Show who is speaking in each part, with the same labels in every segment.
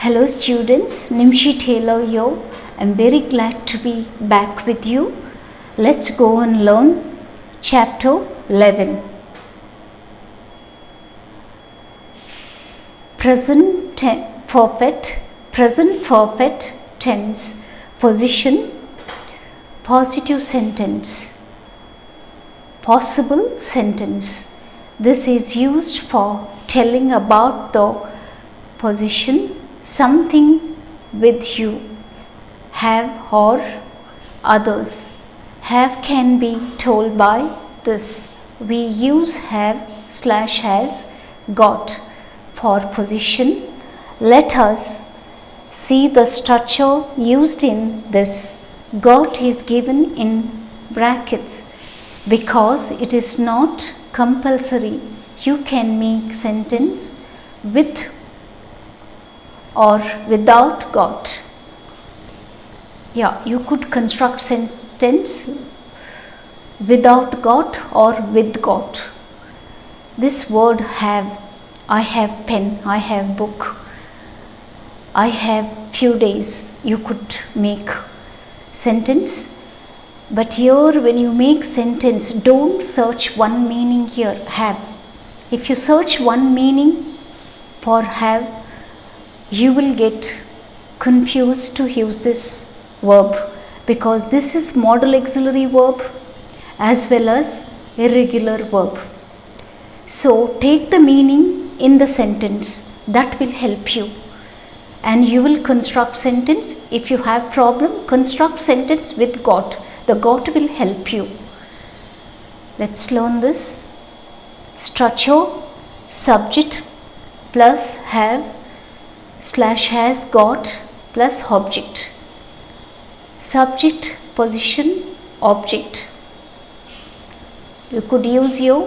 Speaker 1: Hello students, Nimshi Taylor here. I'm very glad to be back with you. Let's go and learn chapter 11. Present perfect tense, position, positive sentence, possible sentence. This is used for telling about the position, something with you, have or others. Have can be told by this. We use have/has, got for position. Let us see the structure used in this. Got is given in brackets because it is not compulsory. You can make sentence with or without got. Yeah, you could construct sentence without got or with got. This word have, I have pen, I have book, I have few days, you could make sentence. But here when you make sentence, don't search one meaning here, have. If you search one meaning for have, you will get confused to use this verb because this is modal auxiliary verb as well as irregular verb. So take the meaning in the sentence, that will help you and you will construct sentence. If you have problem, construct sentence with got. The got will help you. Let's learn this. Structure, subject plus have/has got plus object. Subject, position, object. You could use here,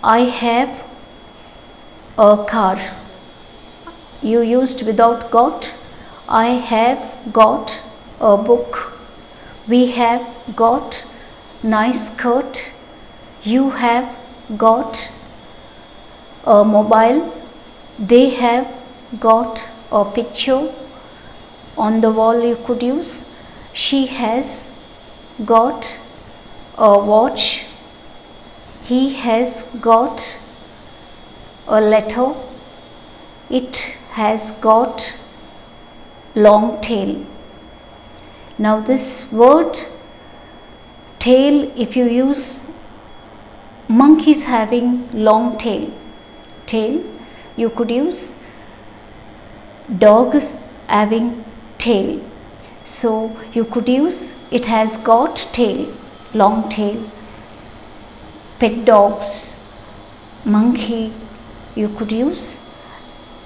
Speaker 1: I have a car. You used without got. I have got a book. We have got nice skirt. You have got a mobile. They have got a picture on the wall. You could use, she has got a watch. He has got a letter. It has got long tail. Now this word tail, if you use monkeys having long tail, you could use dogs having tail. So you could use it has got tail, long tail. Pet dogs, monkey, you could use.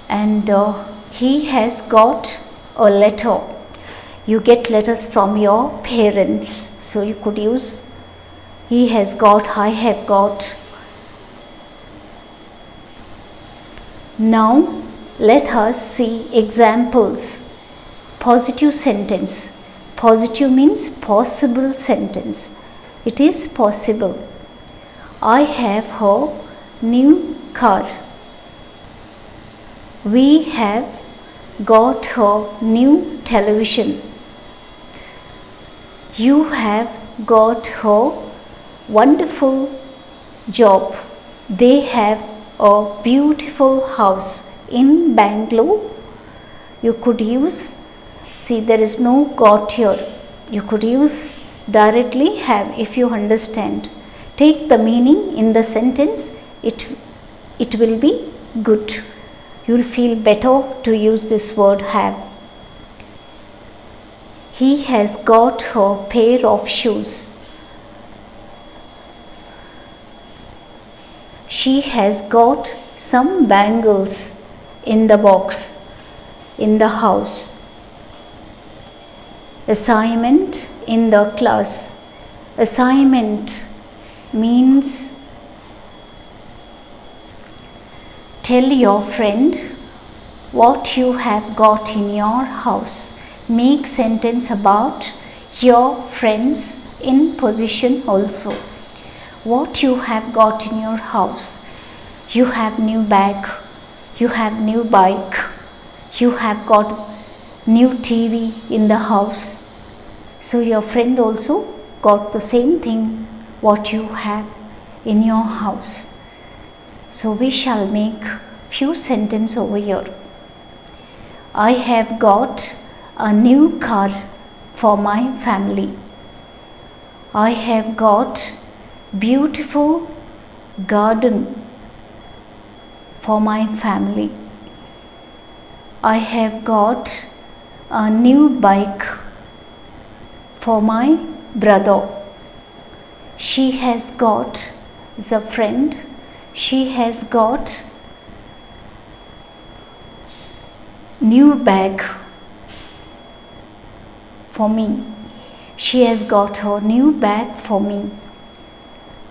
Speaker 1: And he has got a letter. You get letters from your parents, so you could use he has got, I have got. Now let us see examples. Positive sentence. Positive means possible sentence. It is possible. I have a new car. We have got a new television. You have got a wonderful job. They have a beautiful house in Bangalore. You could use, see there is no got here. You could use directly have if you understand. Take the meaning in the sentence, it will be good. You will feel better to use this word have. He has got a pair of shoes. She has got some bangles in the box in the house. Assignment in the class. Assignment means tell your friend what you have got in your house. Make sentence about your friends in position also. What you have got in your house. You have new bag. You have new bike. You have got new TV in the house. So your friend also got the same thing what you have in your house. So we shall make few sentences over here. I have got a new car for my family. I have got beautiful garden for my family. I have got a new bike for my brother. She has got, is a friend, she has got new bag for me. She has got her new bag for me.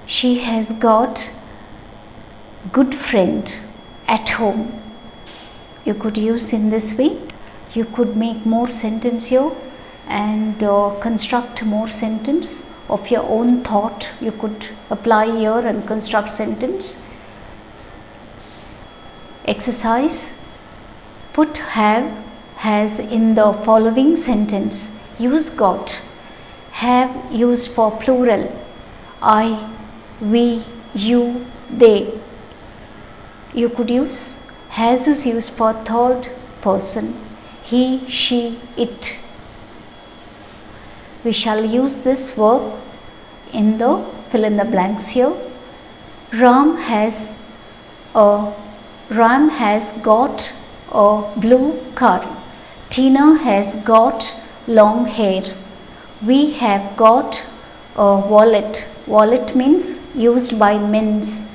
Speaker 1: She has got good friend at home. You could use in this way. You could make more sentence here and construct more sentence of your own thought. You could apply here and construct sentence. Exercise. Put have, has in the following sentence. Use got. Have used for plural. I, we, you, they. You could use. Has is used for third person. He, she, it. We shall use this verb in the fill in the blanks here. Ram has got a blue car. Tina has got long hair. We have got a wallet. Wallet means used by men's.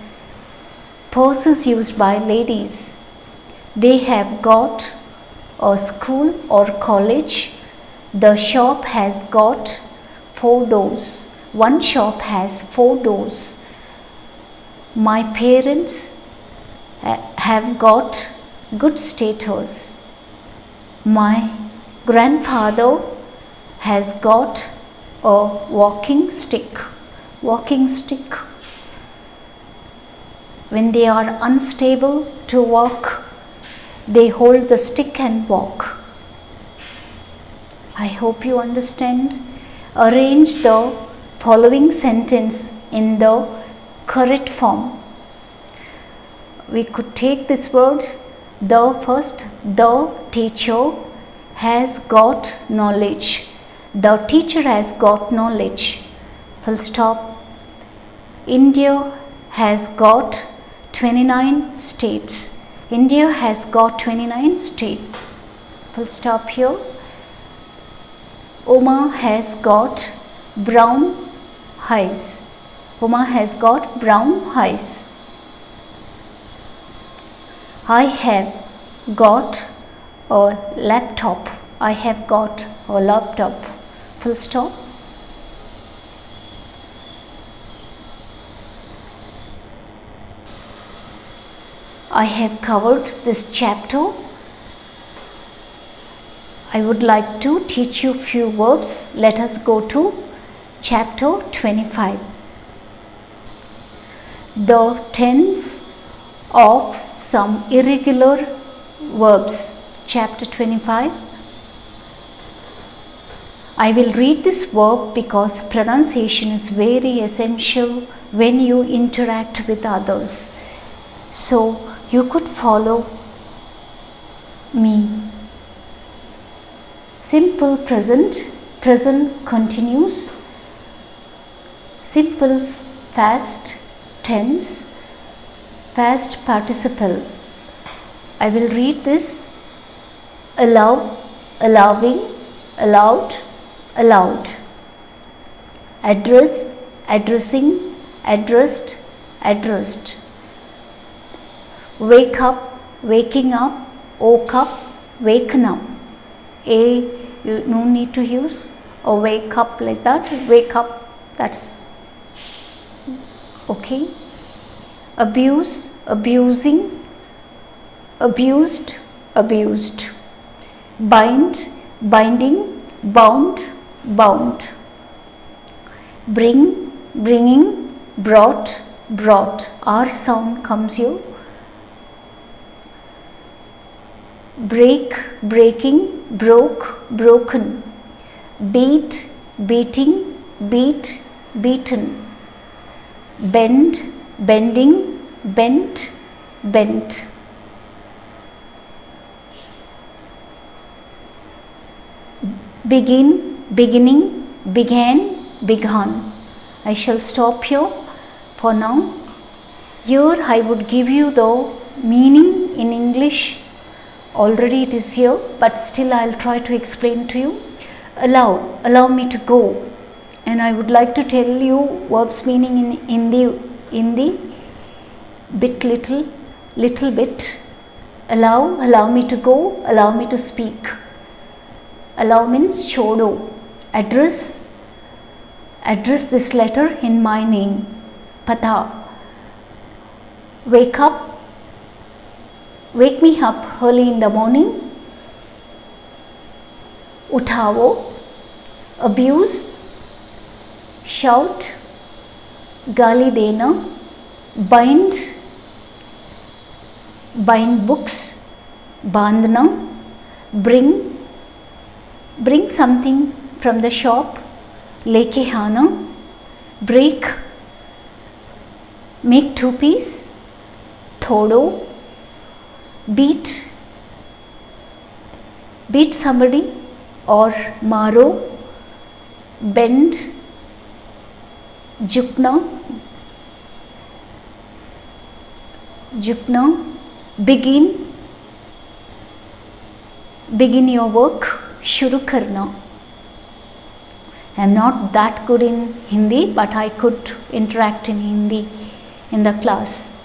Speaker 1: Purse is used by ladies. They have got a school or college. The shop has got 4 doors. One shop has 4 doors. My parents have got good status. My grandfather has got a walking stick. Walking stick. When they are unstable to walk, they hold the stick and walk. I hope you understand. Arrange the following sentence in the correct form. We could take this word, the first, the teacher has got knowledge. The teacher has got knowledge. Full stop. India has got 29 states. India has got 29 states. Full stop here. Uma has got brown eyes. Uma has got brown eyes. I have got a laptop. I have got a laptop. Full stop. I have covered this chapter. I would like to teach you few verbs. Let us go to chapter 25. The tense of some irregular verbs. Chapter 25. I will read this verb because pronunciation is very essential when you interact with others. So you could follow me. Simple present, present continuous. Simple past tense, past participle. I will read this. Allow, allowing, allowed, allowed. Address, addressing, addressed, addressed. Wake up, waking up, woke up, waken up. You no need to use or wake up like that. Wake up, that's okay. Abuse, abusing, abused, abused. Bind, binding, bound, bound. Bring, bringing, brought, brought. R sound comes here. break, breaking, broke, broken, beat, beating, beat, beaten, bend, bending, bent, bent. Begin, beginning, began, began. I shall stop here for now. Here I would give you the meaning in English. Already it is here, but still I'll try to explain to you. Allow me to go. And I would like to tell you verbs meaning in the little bit. Allow me to go, allow me to speak. Allow means chodo. Address this letter in my name. Pata. Wake me up early in the morning. Uthavo. Abuse. Shout. Gali dena. Bind books. Bandhna. Bring something from the shop. Leke hana. Break. Make 2 piece. Thodo. Beat somebody or maro. Bend. Jukna. Begin your work. Shuru karna. I am not that good in Hindi, but I could interact in Hindi in the class.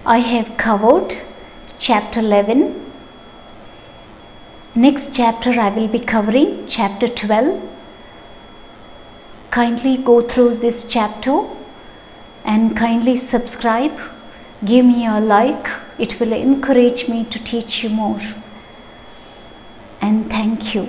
Speaker 1: I have covered chapter 11. Next chapter I will be covering chapter 12. Kindly go through this chapter and kindly subscribe. Give me a like. It will encourage me to teach you more. And thank you.